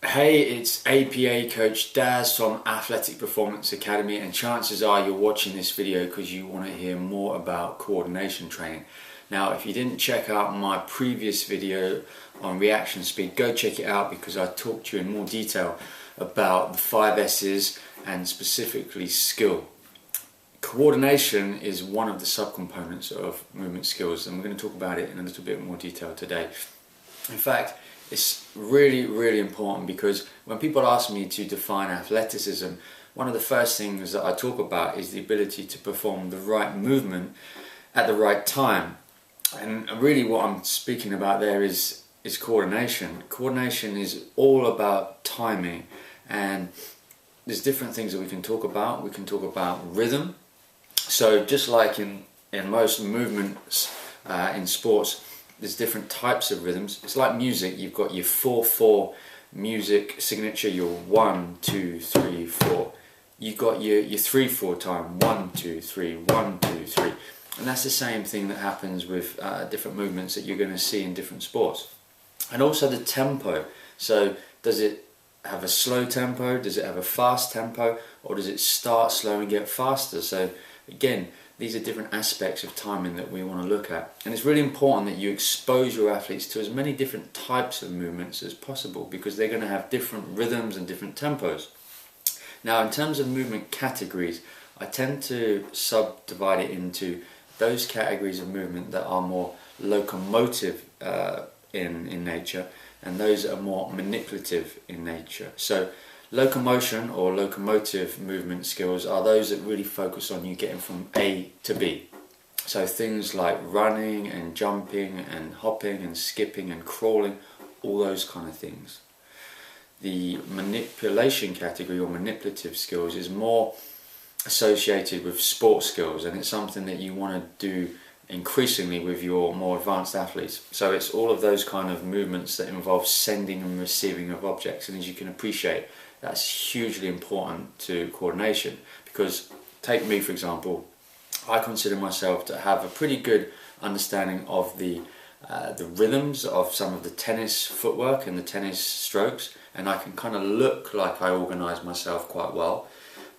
Hey, it's APA Coach Daz from Athletic Performance Academy, and chances are you're watching this video because you want to hear more about coordination training. Now, if you didn't check out my previous video on reaction speed, go check it out because I talked to you in more detail about the 5 S's and specifically skill. Coordination is one of the subcomponents of movement skills, and we're going to talk about it in a little bit more detail today. In fact, it's really important because when people ask me to define athleticism, one of the first things that I talk about is the ability to perform the right movement at the right time. And really what I'm speaking about there is coordination. Coordination is all about timing, and there's different things that we can talk about. We can talk about rhythm. So just like in most movements in sports, there's different types of rhythms. It's like music. You've got your 4/4 music signature, your 1, 2, 3, 4. You've got your 3/4 time, 1, 2, 3, 1, 2, 3. And that's the same thing that happens with different movements that you're going to see in different sports. And also the tempo. So does it have a slow tempo? Does it have a fast tempo? Or does it start slow and get faster? So again, these are different aspects of timing that we want to look at. And it's really important that you expose your athletes to as many different types of movements as possible because they're going to have different rhythms and different tempos. Now, in terms of movement categories, I tend to subdivide it into those categories of movement that are more locomotive in nature and those that are more manipulative in nature. So locomotion or locomotive movement skills are those that really focus on you getting from A to B. So things like running and jumping and hopping and skipping and crawling, all those kind of things. The manipulation category or manipulative skills is more associated with sport skills, and it's something that you want to do increasingly with your more advanced athletes. So it's all of those kind of movements that involve sending and receiving of objects, and as you can appreciate, that's hugely important to coordination because, take me for example, I consider myself to have a pretty good understanding of the rhythms of some of the tennis footwork and the tennis strokes, and I can kind of look like I organise myself quite well.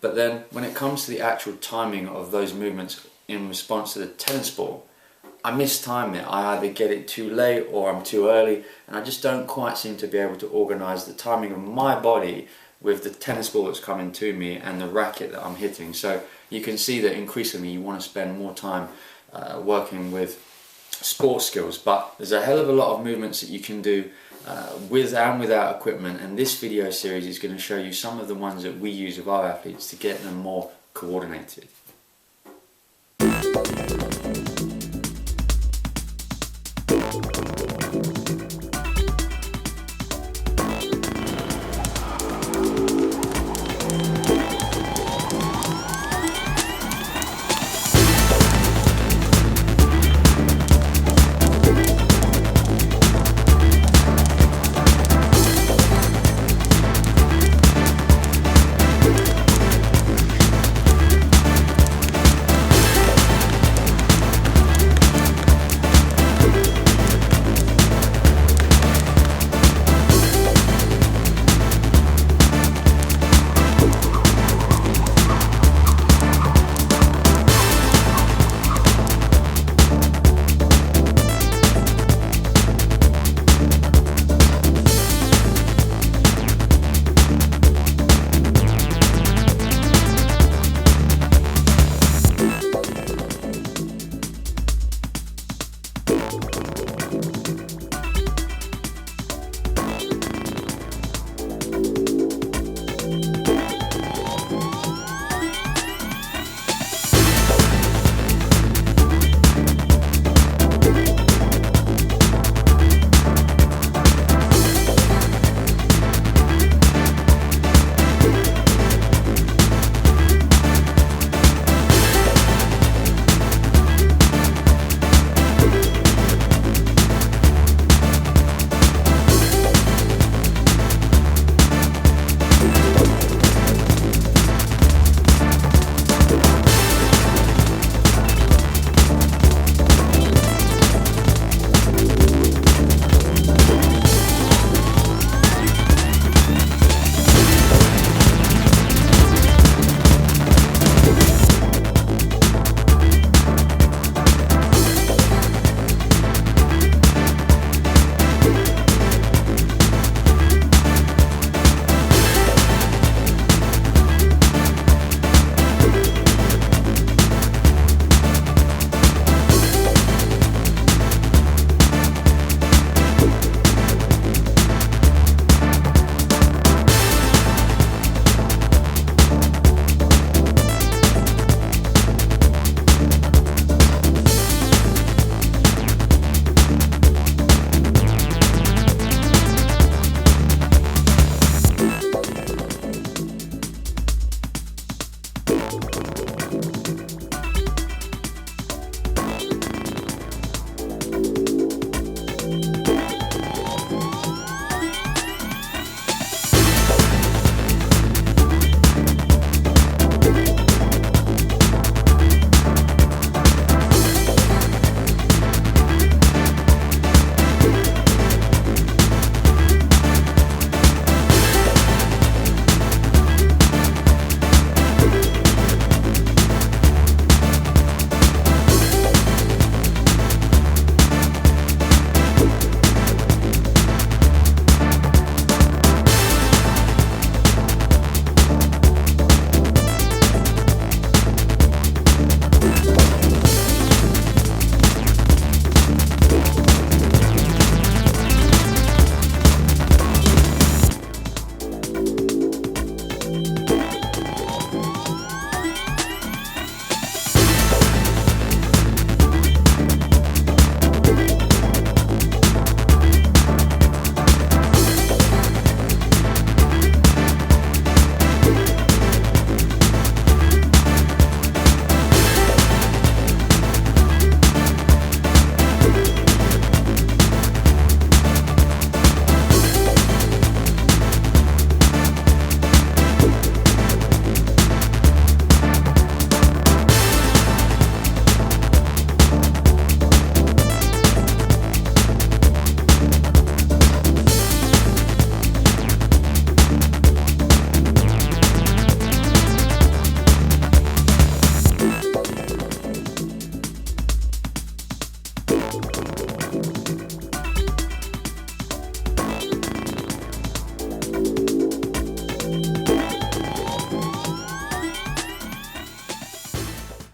But then when it comes to the actual timing of those movements in response to the tennis ball, I mistime it. I either get it too late or I'm too early, and I just don't quite seem to be able to organise the timing of my body with the tennis ball that's coming to me and the racket that I'm hitting. So you can see that increasingly you want to spend more time working with sport skills, but there's a hell of a lot of movements that you can do with and without equipment, and this video series is going to show you some of the ones that we use with our athletes to get them more coordinated.